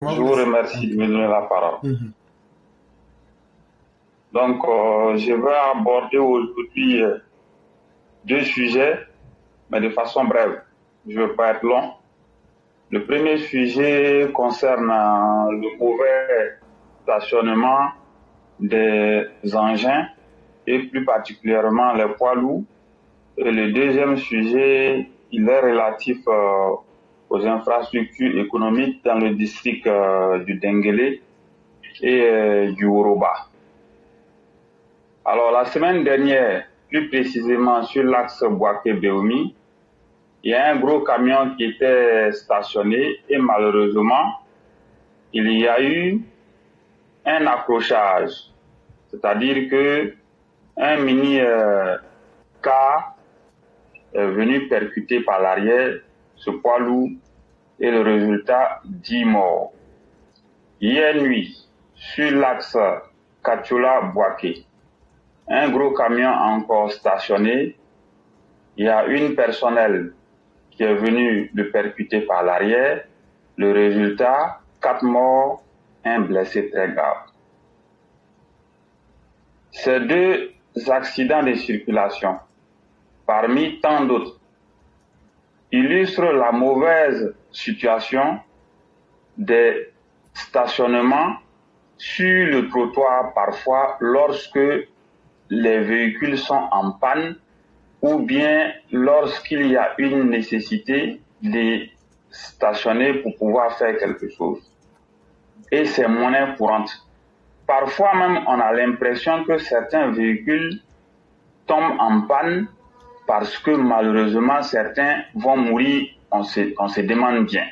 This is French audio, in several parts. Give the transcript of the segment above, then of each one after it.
Je vous remercie de me donner la parole. Donc, je vais aborder aujourd'hui deux sujets, mais de façon brève. Je ne veux pas être long. Le premier sujet concerne le mauvais stationnement des engins et plus particulièrement les poids lourds. Et le deuxième sujet, il est relatif aux infrastructures économiques dans le district du Denguélé et du Woroba. Alors, la semaine dernière, plus précisément sur l'axe Bouaké-Béoumi, il y a un gros camion qui était stationné et malheureusement, il y a eu un accrochage. C'est-à-dire que un mini car est venu percuter par l'arrière ce poids lourd et le résultat 10 morts. Hier nuit, sur l'axe Katiola-Bouaké, un gros camion encore stationné, il y a une personnelle qui est venue le percuter par l'arrière. Le résultat, 4 morts, un blessé très grave. Ces deux accidents de circulation, parmi tant d'autres, illustrent la mauvaise situation des stationnements sur le trottoir parfois lorsque les véhicules sont en panne ou bien lorsqu'il y a une nécessité de stationner pour pouvoir faire quelque chose. Et c'est monnaie courante. Parfois même, on a l'impression que certains véhicules tombent en panne parce que malheureusement, certains vont mourir, on se demande bien.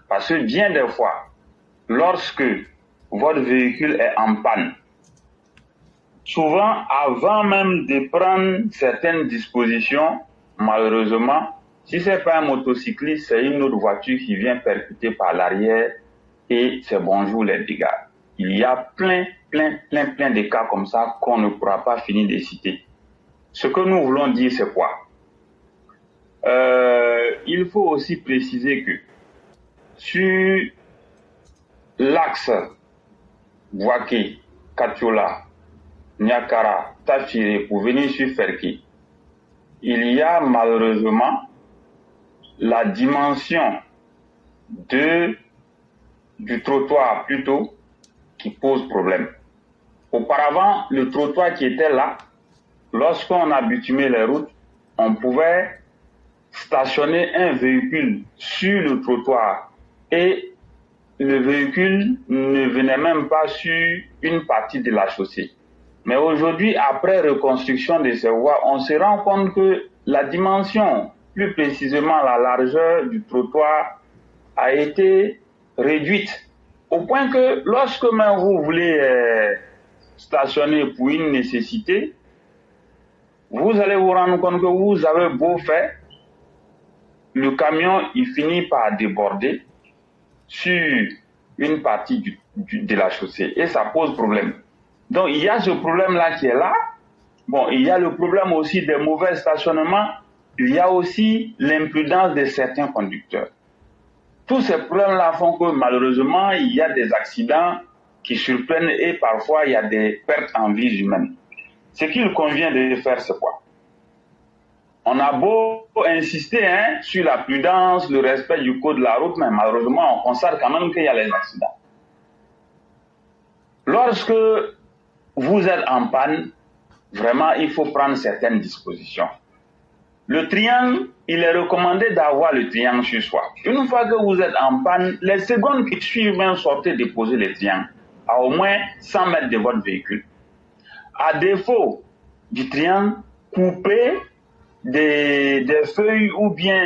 Parce que bien des fois, lorsque votre véhicule est en panne, souvent, avant même de prendre certaines dispositions, malheureusement, si ce n'est pas un motocycliste, c'est une autre voiture qui vient percuter par l'arrière et c'est bonjour les dégâts. Il y a plein de cas comme ça qu'on ne pourra pas finir de citer. Ce que nous voulons dire, c'est quoi? Il faut aussi préciser que sur l'axe Bouaké, Katiola, Niakara, Tafire pour venir sur Ferki, il y a malheureusement la dimension du trottoir plutôt qui pose problème. Auparavant, le trottoir qui était là, lorsqu'on a bitumé les routes, on pouvait stationner un véhicule sur le trottoir et le véhicule ne venait même pas sur une partie de la chaussée. Mais aujourd'hui, après reconstruction de ces voies, on se rend compte que la dimension, plus précisément la largeur du trottoir, a été réduite. Au point que lorsque même vous voulez stationner pour une nécessité, vous allez vous rendre compte que vous avez beau faire, le camion il finit par déborder sur une partie de la chaussée et ça pose problème. Donc il y a ce problème-là qui est là. Bon, il y a le problème aussi des mauvais stationnements. Il y a aussi l'imprudence de certains conducteurs. Tous ces problèmes-là font que malheureusement, il y a des accidents qui surprennent et parfois il y a des pertes en vies humaines. Ce qu'il convient de faire, c'est quoi? On a beau insister sur la prudence, le respect du code de la route, mais malheureusement, on constate quand même qu'il y a les accidents. Lorsque vous êtes en panne, vraiment, il faut prendre certaines dispositions. Le triangle, il est recommandé d'avoir le triangle sur soi. Une fois que vous êtes en panne, les secondes qui suivent, sortez déposer le triangle à au moins 100 mètres de votre véhicule. À défaut du triangle, coupez des feuilles ou bien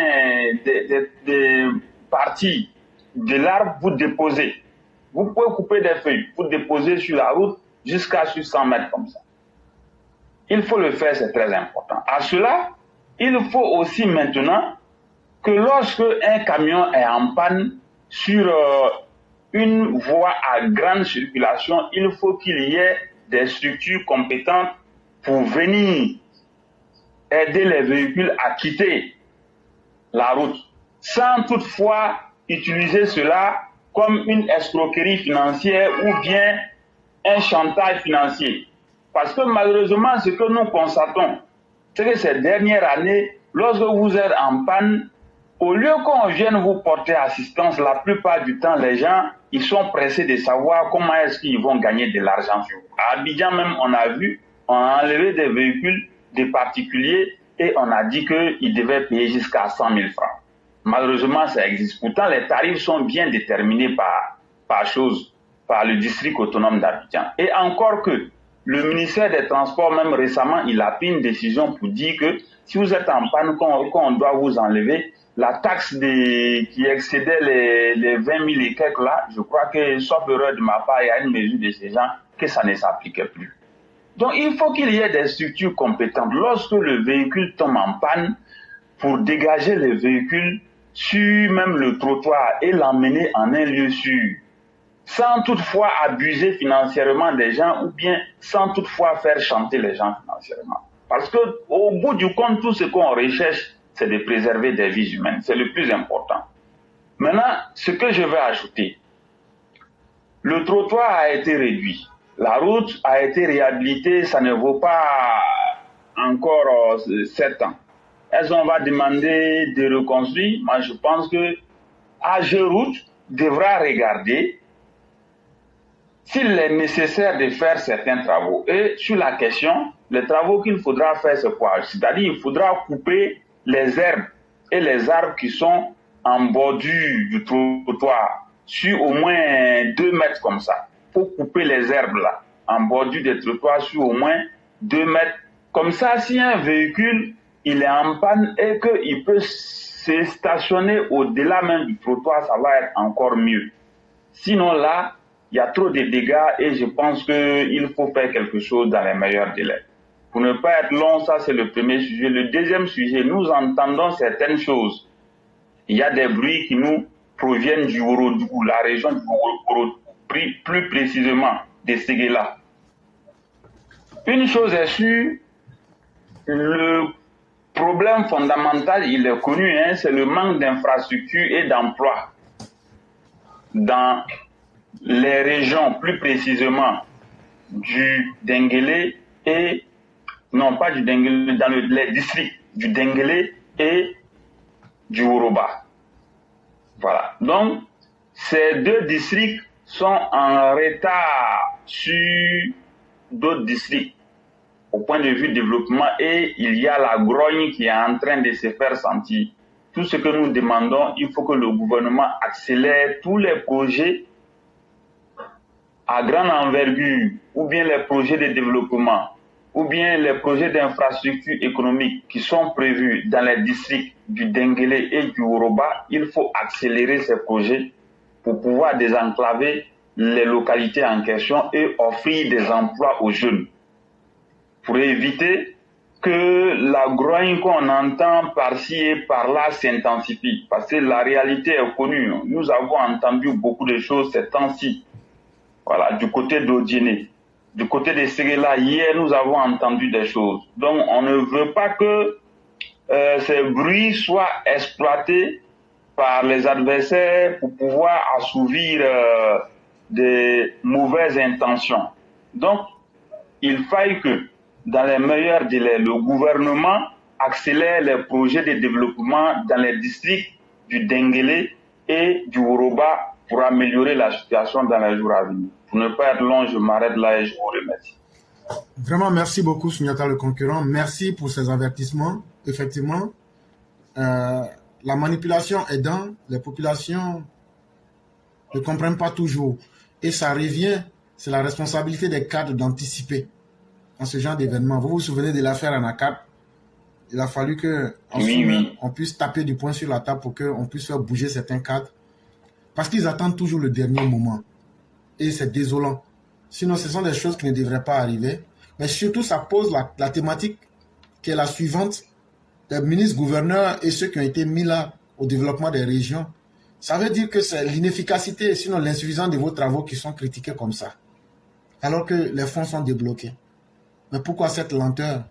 des parties de l'arbre pour déposer. Vous pouvez couper des feuilles pour déposer sur la route jusqu'à 100 mètres comme ça. Il faut le faire, c'est très important. À cela, il faut aussi maintenant que lorsque un camion est en panne sur une voie à grande circulation, il faut qu'il y ait des structures compétentes pour venir aider les véhicules à quitter la route, sans toutefois utiliser cela comme une escroquerie financière ou bien un chantage financier. Parce que malheureusement, ce que nous constatons, c'est que ces dernières années, lorsque vous êtes en panne, au lieu qu'on vienne vous porter assistance, la plupart du temps, les gens, ils sont pressés de savoir comment est-ce qu'ils vont gagner de l'argent sur vous. À Abidjan même, on a vu, on a enlevé des véhicules des particuliers et on a dit qu'ils devaient payer jusqu'à 100 000 francs. Malheureusement, ça existe. Pourtant, les tarifs sont bien déterminés par le district autonome d'Abidjan. Et encore que le ministère des Transports, même récemment, il a pris une décision pour dire que si vous êtes en panne, qu'on doit vous enlever, la taxe qui excédait les 20 000 et quelques là, je crois que, sauf erreur de ma part, il y a une mesure de ces gens que ça ne s'appliquait plus. Donc, il faut qu'il y ait des structures compétentes. Lorsque le véhicule tombe en panne, pour dégager le véhicule sur même le trottoir et l'emmener en un lieu sûr, sans toutefois abuser financièrement des gens ou bien sans toutefois faire chanter les gens financièrement. Parce qu'au bout du compte, tout ce qu'on recherche, c'est de préserver des vies humaines. C'est le plus important. Maintenant, ce que je vais ajouter, le trottoir a été réduit. La route a été réhabilitée, ça ne vaut pas encore 7 ans. Est-ce qu'on va demander de reconstruire? Moi, je pense que AGERoute devra regarder s'il est nécessaire de faire certains travaux. Et sur la question, les travaux qu'il faudra faire, c'est quoi? C'est-à-dire qu'il faudra couper les herbes et les arbres qui sont en bordure du trottoir, sur au moins 2 mètres comme ça. Il faut couper les herbes là, en bordure des trottoirs sur au moins 2 mètres. Comme ça, si un véhicule il est en panne et qu'il peut se stationner au-delà même du trottoir, ça va être encore mieux. Sinon là, il y a trop de dégâts et je pense qu'il faut faire quelque chose dans les meilleurs délais. Pour ne pas être long, ça c'est le premier sujet. Le deuxième sujet, nous entendons certaines choses. Il y a des bruits qui nous proviennent du Worodougou, la région du Worodougou, plus précisément de Séguéla. Une chose est sûre, le problème fondamental, il est connu, c'est le manque d'infrastructures et d'emplois dans les régions, plus précisément du Denguélé et, non pas du Denguélé, dans les districts du Denguélé et du Woroba. Voilà. Donc, ces 2 districts sont en retard sur d'autres districts au point de vue développement et il y a la grogne qui est en train de se faire sentir. Tout ce que nous demandons, il faut que le gouvernement accélère tous les projets à grande envergure, ou bien les projets de développement, ou bien les projets d'infrastructure économique qui sont prévus dans les districts du Denguélé et du Woroba. Il faut accélérer ces projets pour pouvoir désenclaver les localités en question et offrir des emplois aux jeunes, pour éviter que la grogne qu'on entend par-ci et par-là s'intensifie. Parce que la réalité est connue. Nous avons entendu beaucoup de choses ces temps-ci. Voilà, du côté d'Odjéné, du côté de Séguéla, hier, nous avons entendu des choses. Donc, on ne veut pas que ces bruits soient exploités par les adversaires pour pouvoir assouvir des mauvaises intentions. Donc, il faille que, dans les meilleurs délais, le gouvernement accélère les projets de développement dans les districts du Denguélé et du Woroba pour améliorer la situation dans les jours à venir. Pour ne pas être long, je m'arrête là et je vous remercie. Vraiment, merci beaucoup, Sundiata le concurrent. Merci pour ces avertissements. Effectivement, la manipulation aidant, les populations ne comprennent pas toujours. Et ça revient, c'est la responsabilité des cadres d'anticiper dans ce genre d'événement. Vous vous souvenez de l'affaire Anacap? Il a fallu qu'on puisse taper du poing sur la table pour qu'on puisse faire bouger certains cadres. Parce qu'ils attendent toujours le dernier moment. Et c'est désolant. Sinon, ce sont des choses qui ne devraient pas arriver. Mais surtout, ça pose la thématique qui est la suivante. Les ministres, gouverneurs et ceux qui ont été mis là au développement des régions. Ça veut dire que c'est l'inefficacité, sinon l'insuffisance de vos travaux qui sont critiqués comme ça. Alors que les fonds sont débloqués. Mais pourquoi cette lenteur?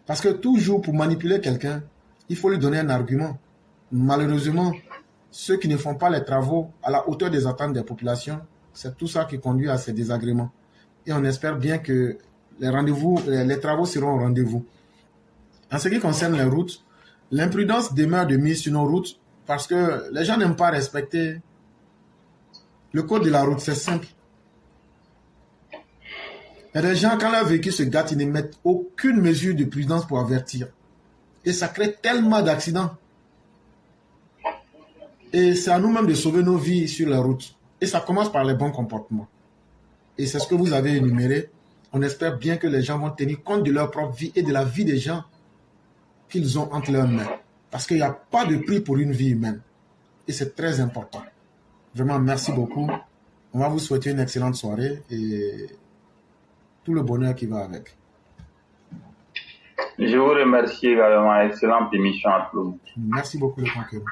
Parce que toujours pour manipuler quelqu'un, il faut lui donner un argument. Malheureusement, ceux qui ne font pas les travaux à la hauteur des attentes des populations, c'est tout ça qui conduit à ces désagréments. Et on espère bien que les travaux seront au rendez-vous. En ce qui concerne les routes, l'imprudence demeure de mise sur nos routes parce que les gens n'aiment pas respecter le code de la route. C'est simple. Il y a des gens, quand leur véhicule se gâte, ils ne mettent aucune mesure de prudence pour avertir. Et ça crée tellement d'accidents. Et c'est à nous-mêmes de sauver nos vies sur la route. Et ça commence par les bons comportements. Et c'est ce que vous avez énuméré. On espère bien que les gens vont tenir compte de leur propre vie et de la vie des gens qu'ils ont entre leurs mains. Parce qu'il n'y a pas de prix pour une vie humaine. Et c'est très important. Vraiment, merci beaucoup. On va vous souhaiter une excellente soirée et tout le bonheur qui va avec. Je vous remercie également. Excellente émission à tout le monde. Merci beaucoup, le concurrent.